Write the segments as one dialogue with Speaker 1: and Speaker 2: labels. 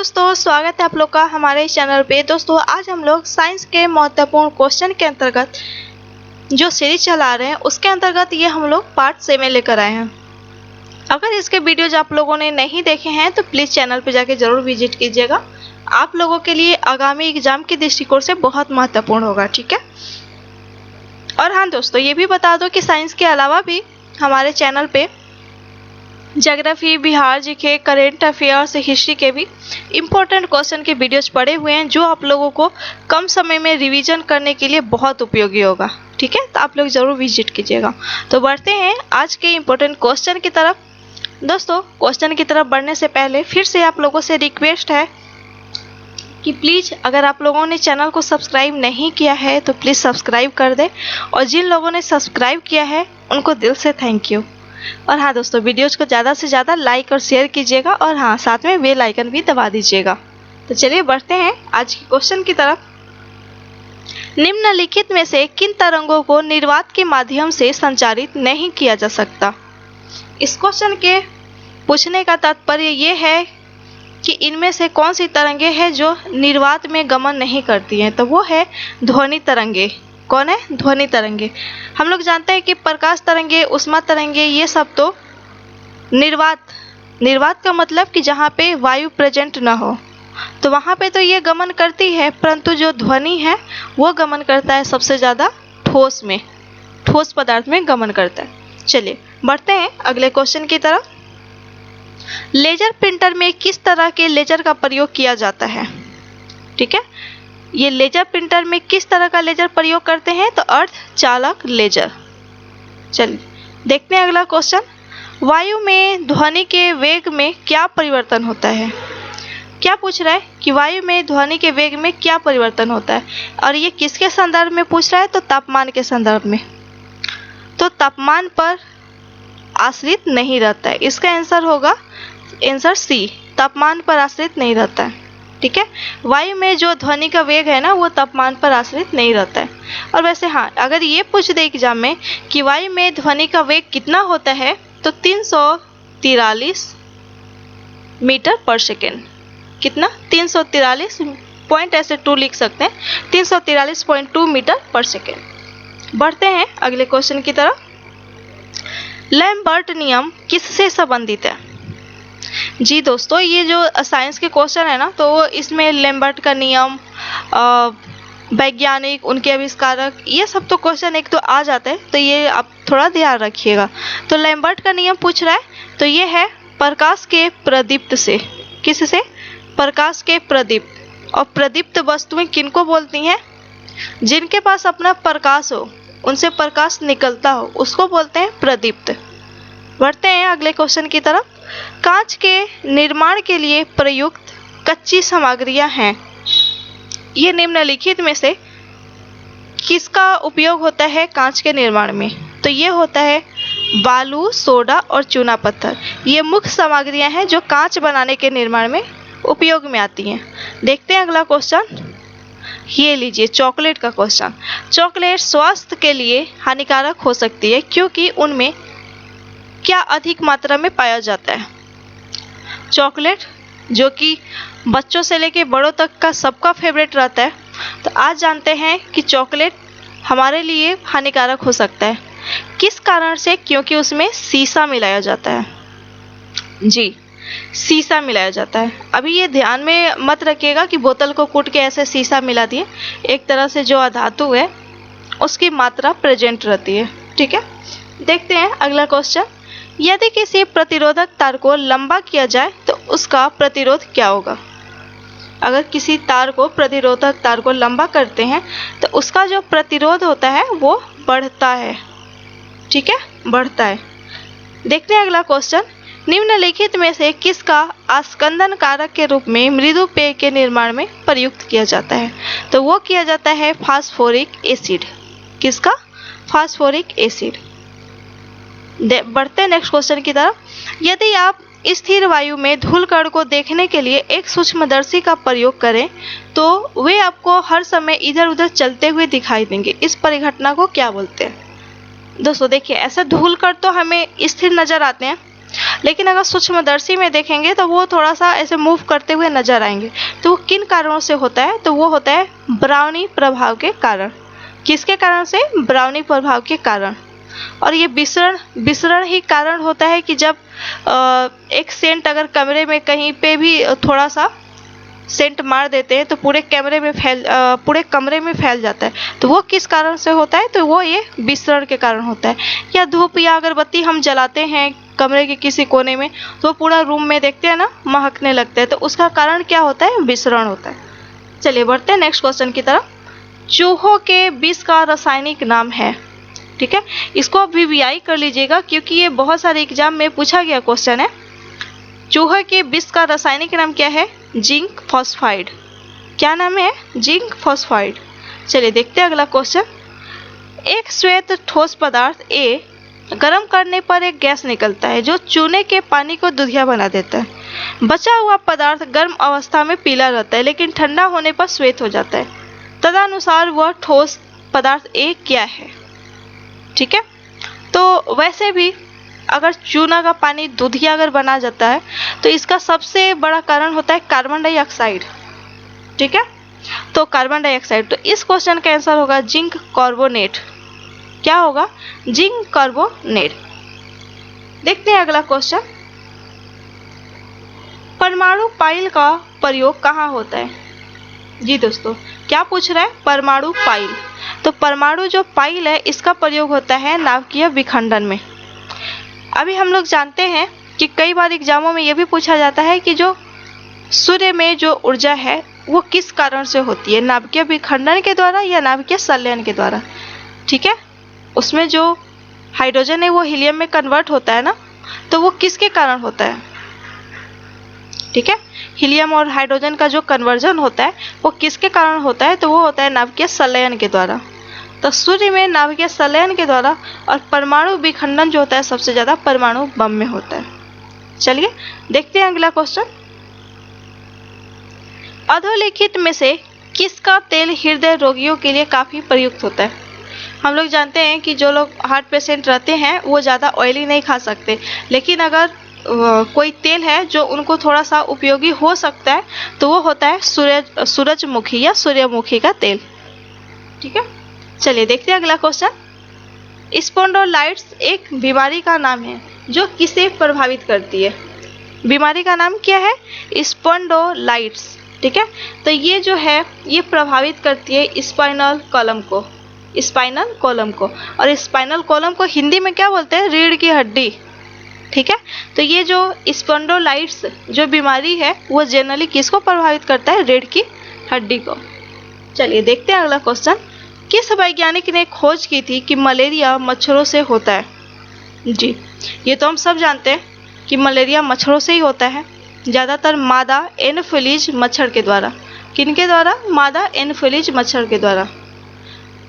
Speaker 1: दोस्तों, स्वागत है आप लोग का हमारे चैनल पे। दोस्तों आज हम लोग साइंस के महत्वपूर्ण क्वेश्चन के अंतर्गत जो सीरीज चला रहे हैं उसके अंतर्गत ये हम लोग पार्ट 7 लेकर आए हैं। अगर इसके वीडियोज आप लोगों ने नहीं देखे हैं तो प्लीज़ चैनल पे जाके ज़रूर विजिट कीजिएगा। आप लोगों के लिए आगामी एग्जाम के दृष्टिकोण से बहुत महत्वपूर्ण होगा, ठीक है। और हाँ दोस्तों, ये भी बता दो कि साइंस के अलावा भी हमारे चैनल पे geography, Bihar GK, current affairs, history के भी इम्पोर्टेंट क्वेश्चन के वीडियोज पड़े हुए हैं जो आप लोगों को कम समय में रिवीजन करने के लिए बहुत उपयोगी होगा, ठीक है। तो आप लोग ज़रूर विजिट कीजिएगा। तो बढ़ते हैं आज के इम्पोर्टेंट क्वेश्चन की तरफ। दोस्तों क्वेश्चन की तरफ बढ़ने से पहले फिर से आप लोगों से रिक्वेस्ट है कि प्लीज़ अगर आप लोगों ने चैनल को सब्सक्राइब नहीं किया है तो प्लीज़ सब्सक्राइब कर दें, और जिन लोगों ने सब्सक्राइब किया है उनको दिल से थैंक यू। और हाँ दोस्तों, वीडियोज़ को ज़्यादा से ज़्यादा लाइक और शेयर कीजिएगा, और हाँ साथ में बेल आइकन भी दबा दीजिएगा। तो चलिए बढ़ते हैं आज के क्वेश्चन की तरफ। निम्नलिखित में से किन तरंगों को निर्वात के माध्यम से संचारित नहीं किया जा सकता? इस क्वेश्चन के पूछने का तात्पर्य ये है कि इनमें से कौन सी तरंगे हैं जो निर्वात में गमन नहीं करती हैं। तो वो है ध्वनि तरंगे। कौन है? ध्वनि तरंगे। हम लोग जानते हैं कि प्रकाश तरंगे, उष्मा तरंगे, ये सब तो निर्वात का मतलब कि जहाँ पे वायु प्रेजेंट ना हो तो वहाँ पे तो ये गमन करती है, परंतु जो ध्वनि है वो गमन करता है सबसे ज़्यादा ठोस पदार्थ में गमन करता है। चलिए बढ़ते हैं अगले क्वेश्चन की तरफ। लेजर प्रिंटर में किस तरह के लेजर का प्रयोग किया जाता है? ठीक है, ये लेजर प्रिंटर में किस तरह का लेजर प्रयोग करते हैं? तो अर्धचालक लेजर। चलिए देखते हैं अगला क्वेश्चन। वायु में ध्वनि के वेग में क्या परिवर्तन होता है? क्या पूछ रहा है कि वायु में ध्वनि के वेग में क्या परिवर्तन होता है, और ये किसके संदर्भ में पूछ रहा है? तो तापमान के संदर्भ में। तो तापमान पर आश्रित नहीं रहता है। इसका आंसर होगा आंसर सी, तापमान पर आश्रित नहीं रहता है, ठीक है। वायु में जो ध्वनि का वेग है ना वो तापमान पर आश्रित नहीं रहता है। और वैसे हाँ, अगर ये पूछ दे एग्जाम में कि वायु में ध्वनि का वेग कितना होता है तो 343 मीटर पर सेकेंड। कितना? 343 पॉइंट ऐसे 2 लिख सकते हैं, 343.2 मीटर पर सेकेंड। बढ़ते हैं अगले क्वेश्चन की तरफ। लैम्बर्ट नियम किससे संबंधित है? जी दोस्तों, ये जो साइंस के क्वेश्चन है ना तो इसमें लैम्बर्ट का नियम, वैज्ञानिक, उनके आविष्कारक, ये सब तो क्वेश्चन एक तो आ जाते हैं, तो ये आप थोड़ा ध्यान रखिएगा। तो लैम्बर्ट का नियम पूछ रहा है तो ये है प्रकाश के प्रदीप्त से। किससे? प्रकाश के प्रदीप्त। और प्रदीप्त वस्तुएं किनको बोलती हैं? जिनके पास अपना प्रकाश हो, उनसे प्रकाश निकलता हो, उसको बोलते हैं प्रदीप्त। बढ़ते हैं अगले क्वेश्चन की तरफ। कांच के निर्माण के लिए प्रयुक्त कच्ची सामग्रियां हैं। ये निम्नलिखित में से किसका उपयोग होता है कांच के निर्माण में? तो ये होता है बालू, सोडा और चूना पत्थर। ये मुख्य सामग्रियां हैं जो कांच बनाने के निर्माण में उपयोग में आती हैं। देखते हैं अगला क्वेश्चन। ये लीजिए चॉकलेट का क्वेश्चन। चॉकलेट स्वास्थ्य के लिए हानिकारक हो सकती है क्योंकि उनमें क्या अधिक मात्रा में पाया जाता है? चॉकलेट जो कि बच्चों से लेके बड़ों तक का सबका फेवरेट रहता है, तो आज जानते हैं कि चॉकलेट हमारे लिए हानिकारक हो सकता है। किस कारण से? क्योंकि उसमें सीसा मिलाया जाता है। जी, सीसा मिलाया जाता है। अभी ये ध्यान में मत रखिएगा कि बोतल को कूट के ऐसे सीसा मिला दिए। एक तरह से जो अधातु है उसकी मात्रा प्रेजेंट रहती है, ठीक है। देखते हैं अगला क्वेश्चन। यदि किसी प्रतिरोधक तार को लंबा किया जाए तो उसका प्रतिरोध क्या होगा? अगर किसी तार को प्रतिरोधक तार को लंबा करते हैं तो उसका जो प्रतिरोध होता है वो बढ़ता है, ठीक है, बढ़ता है। देखते हैं अगला क्वेश्चन। निम्नलिखित में से किसका आस्कंदन कारक के रूप में मृदु पेय के निर्माण में प्रयुक्त किया जाता है? तो वो किया जाता है फास्फोरिक एसिड। किसका? Phosphoric acid. बढ़ते हैं नेक्स्ट क्वेश्चन की तरफ। यदि आप स्थिर वायु में धूलकण को देखने के लिए एक सूक्ष्मदर्शी का प्रयोग करें तो वे आपको हर समय इधर उधर चलते हुए दिखाई देंगे। इस परिघटना को क्या बोलते हैं? दोस्तों देखिए, ऐसे धूलकण तो हमें स्थिर नजर आते हैं, लेकिन अगर सूक्ष्मदर्शी में देखेंगे तो वो थोड़ा सा ऐसे मूव करते हुए नजर आएंगे। तो वो किन कारणों से होता है? तो वो होता है ब्राउनी प्रभाव के कारण। किसके कारण से? ब्राउनी प्रभाव के कारण। और ये विसरण ही कारण होता है कि जब एक सेंट अगर कमरे में कहीं पे भी थोड़ा सा सेंट मार देते हैं तो पूरे कमरे में फैल जाता है। तो वो किस कारण से होता है? तो वो ये विसरण के कारण होता है। या धूप या अगरबत्ती हम जलाते हैं कमरे के किसी कोने में, तो पूरा रूम में देखते हैं ना महकने लगता है, तो उसका कारण क्या होता है? विसरण होता है। चलिए बढ़ते हैं नेक्स्ट क्वेश्चन की तरफ। चूहों के विष का रासायनिक नाम है। ठीक है, इसको आप वीवीआई कर लीजिएगा क्योंकि ये बहुत सारे एग्जाम में पूछा गया क्वेश्चन है। चूहे के विष का रासायनिक नाम क्या है? Zinc phosphide. क्या नाम है? Zinc phosphide. चलिए देखते हैं अगला क्वेश्चन। एक श्वेत ठोस पदार्थ ए गर्म करने पर एक गैस निकलता है जो चूने के पानी को दूधिया बना देता है। बचा हुआ पदार्थ गर्म अवस्था में पीला रहता है लेकिन ठंडा होने पर श्वेत हो जाता है। तदनुसार वह ठोस पदार्थ ए क्या है? ठीक है, तो वैसे भी अगर चूना का पानी दूधिया अगर बना जाता है तो इसका सबसे बड़ा कारण होता है कार्बन डाइऑक्साइड। ठीक है, तो कार्बन डाइऑक्साइड, तो इस क्वेश्चन का आंसर होगा जिंक कार्बोनेट। क्या होगा? Zinc carbonate. देखते हैं अगला क्वेश्चन। परमाणु पाइल का प्रयोग कहाँ होता है? जी दोस्तों, क्या पूछ रहा है? परमाणु पाइल। तो परमाणु जो पाइल है इसका प्रयोग होता है नाभिकीय विखंडन में। अभी हम लोग जानते हैं कि कई बार एग्जामों में यह भी पूछा जाता है कि जो सूर्य में जो ऊर्जा है वो किस कारण से होती है? नाभिकीय विखंडन के द्वारा या नाभिकीय संलयन के द्वारा? ठीक है, उसमें जो हाइड्रोजन है वो हीलियम में कन्वर्ट होता है ना, तो वो किसके कारण होता है? ठीक है, हीलियम और हाइड्रोजन का जो कन्वर्जन होता है वो किसके कारण होता है? तो वो होता है नाभिकीय संलयन के द्वारा। तो सूर्य में नाभिकीय संलयन के द्वारा, और परमाणु विखंडन जो होता है सबसे ज्यादा परमाणु बम में होता है। चलिए देखते हैं अगला क्वेश्चन। अधोलिखित में से किसका तेल हृदय रोगियों के लिए काफी प्रयुक्त होता है? हम लोग जानते हैं कि जो लोग हार्ट पेशेंट रहते हैं वो ज़्यादा ऑयली नहीं खा सकते, लेकिन अगर कोई तेल है जो उनको थोड़ा सा उपयोगी हो सकता है तो वो होता है सूरजमुखी या सूर्यमुखी का तेल। ठीक है, चलिए देखते हैं अगला क्वेश्चन। स्पॉन्डिलाइटिस एक बीमारी का नाम है जो किसे प्रभावित करती है? बीमारी का नाम क्या है? स्पॉन्डिलाइटिस। ठीक है, तो ये जो है ये प्रभावित करती है स्पाइनल कॉलम को। स्पाइनल कॉलम को, और स्पाइनल कॉलम को हिंदी में क्या बोलते हैं? रीढ़ की हड्डी। ठीक है, तो ये जो स्पॉन्डिलाइटिस जो बीमारी है वो जनरली किसको प्रभावित करता है? रीढ़ की हड्डी को। चलिए देखते हैं अगला क्वेश्चन। किस वैज्ञानिक ने खोज की थी कि मलेरिया मच्छरों से होता है? जी, ये तो हम सब जानते हैं कि मलेरिया मच्छरों से ही होता है, ज़्यादातर मादा एनोफिलीज मच्छर के द्वारा। किनके द्वारा? मादा एनोफिलीज मच्छर के द्वारा।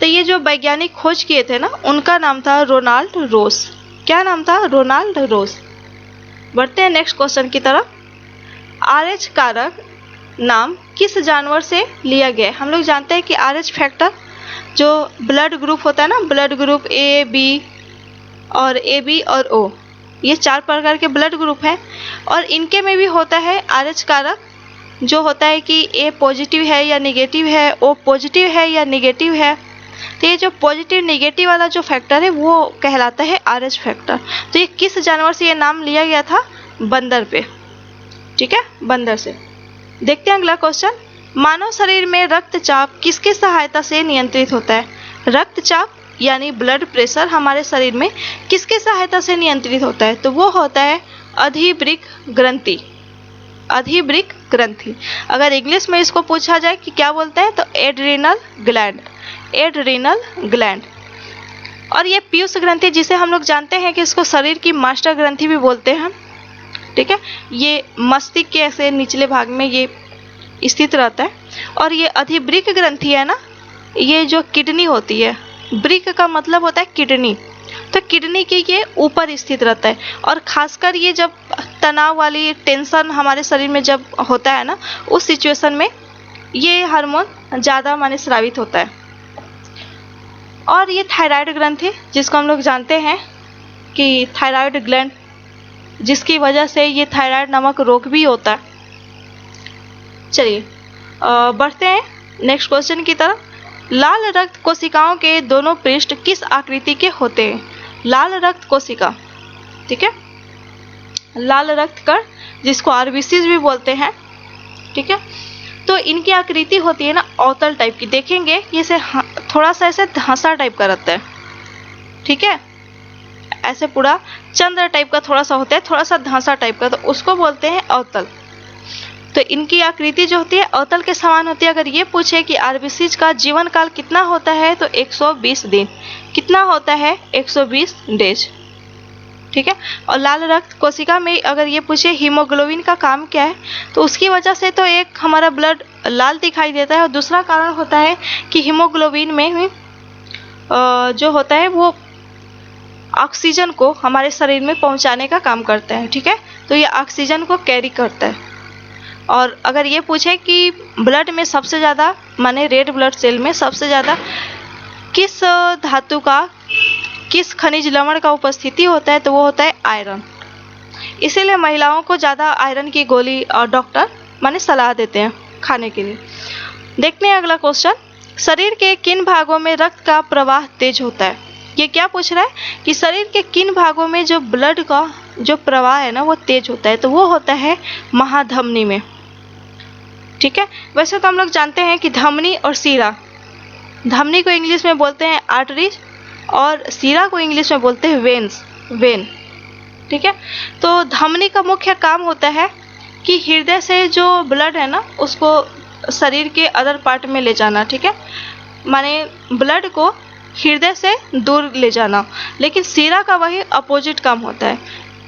Speaker 1: तो ये जो वैज्ञानिक खोज किए थे ना उनका नाम था रोनाल्ड रोस। क्या नाम था? रोनाल्ड रोस। बढ़ते हैं नेक्स्ट क्वेश्चन की तरफ। RH कारक नाम किस जानवर से लिया गया? हम लोग जानते हैं कि RH फैक्टर जो ब्लड ग्रुप होता है ना, ब्लड ग्रुप A, B और AB और O, ये 4 प्रकार के ब्लड ग्रुप हैं और इनके में भी होता है RH कारक जो होता है कि A पॉजिटिव है या निगेटिव है, O पॉजिटिव है या निगेटिव है। तो ये जो पॉजिटिव निगेटिव वाला जो फैक्टर है वो कहलाता है RH फैक्टर। तो ये किस जानवर से ये नाम लिया गया था? बंदर पे। ठीक है, बंदर से। देखते हैं अगला क्वेश्चन। मानव शरीर में रक्तचाप किसकी सहायता से नियंत्रित होता है? रक्तचाप यानी ब्लड प्रेशर हमारे शरीर में किसकी सहायता से नियंत्रित होता है? तो वो होता है अधिवृक्क ग्रंथि। अधिवृक्क ग्रंथि। अगर इंग्लिश में इसको पूछा जाए कि क्या बोलते हैं तो एड्रिनल ग्लैंड। Adrenal gland. और ये पीयूष ग्रंथि जिसे हम लोग जानते हैं कि इसको शरीर की मास्टर ग्रंथि भी बोलते हैं। ठीक है, ये मस्तिष्क के ऐसे निचले भाग में ये स्थित रहता है। और ये अधिवृक्क ग्रंथि है ना, ये जो किडनी होती है, वृक्क का मतलब होता है किडनी, तो किडनी के ये ऊपर स्थित रहता है। और खासकर ये जब तनाव वाली टेंशन हमारे शरीर में जब होता है ना, उस सिचुएशन में ये हार्मोन ज़्यादा माने स्रावित होता है। और ये थायराइड ग्रंथि जिसको हम लोग जानते हैं कि थायराइड ग्लैंड जिसकी वजह से ये थायराइड नामक रोग भी होता है। चलिए बढ़ते हैं नेक्स्ट क्वेश्चन की तरफ। लाल रक्त कोशिकाओं के दोनों पृष्ठ किस आकृति के होते हैं? लाल रक्त कोशिका, ठीक है, लाल रक्त कण जिसको आरबीसी भी बोलते हैं, ठीक है, तो इनकी आकृति होती है ना अवतल टाइप की। देखेंगे ये से थोड़ा सा ऐसे धंसा टाइप का रहता है, ठीक है, ऐसे पूरा चंद्र टाइप का थोड़ा सा होता है, थोड़ा सा धंसा टाइप का, तो उसको बोलते हैं अवतल। तो इनकी आकृति जो होती है अवतल के समान होती है। अगर ये पूछे कि आरबीसीज का जीवन काल कितना होता है तो 120 दिन। कितना होता है? 120 डेज, ठीक है। और लाल रक्त कोशिका में अगर ये पूछे हीमोग्लोबिन का काम क्या है, तो उसकी वजह से तो एक हमारा ब्लड लाल दिखाई देता है और दूसरा कारण होता है कि हीमोग्लोबिन में जो होता है वो ऑक्सीजन को हमारे शरीर में पहुंचाने का काम करता है, ठीक है, तो ये ऑक्सीजन को कैरी करता है। और अगर ये पूछे कि ब्लड में सबसे ज़्यादा माने रेड ब्लड सेल में सबसे ज़्यादा किस धातु का, किस खनिज लवण का उपस्थिति होता है, तो वो होता है आयरन। इसीलिए महिलाओं को ज़्यादा आयरन की गोली डॉक्टर माने सलाह देते हैं खाने के लिए। देखते हैं अगला क्वेश्चन। शरीर के किन भागों में रक्त का प्रवाह तेज होता है? ये क्या पूछ रहा है कि शरीर के किन भागों में जो ब्लड का जो प्रवाह है ना वो तेज होता है, तो वो होता है महाधमनी में, ठीक है। वैसे तो हम लोग जानते हैं कि धमनी और सीरा, धमनी को इंग्लिश में बोलते हैं आर्टरीज और सीरा को इंग्लिश में बोलते हैं वेन्स, वेन, ठीक है। तो धमनी का मुख्य काम होता है कि हृदय से जो ब्लड है ना उसको शरीर के अदर पार्ट में ले जाना, ठीक है, माने ब्लड को हृदय से दूर ले जाना। लेकिन सीरा का वही अपोजिट काम होता है।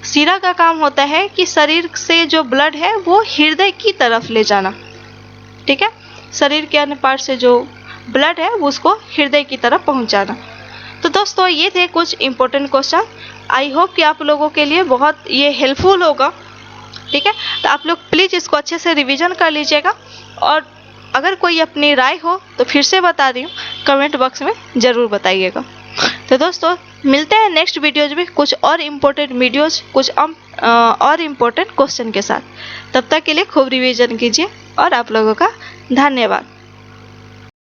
Speaker 1: सीरा का काम होता है कि शरीर से जो ब्लड है वो हृदय की तरफ ले जाना, ठीक है, शरीर के अन्य पार्ट से जो ब्लड है वो उसको हृदय की तरफ पहुंचाना। तो दोस्तों ये थे कुछ इंपॉर्टेंट क्वेश्चन। आई होप कि आप लोगों के लिए बहुत ये हेल्पफुल होगा, ठीक है। तो आप लोग प्लीज़ इसको अच्छे से रिवीजन कर लीजिएगा और अगर कोई अपनी राय हो तो फिर से बता रही हूँ, कमेंट बॉक्स में ज़रूर बताइएगा। तो दोस्तों मिलते हैं नेक्स्ट वीडियोज में कुछ और इम्पोर्टेंट वीडियोज, कुछ और इम्पोर्टेंट क्वेश्चन के साथ। तब तक के लिए खूब रिवीजन कीजिए और आप लोगों का धन्यवाद।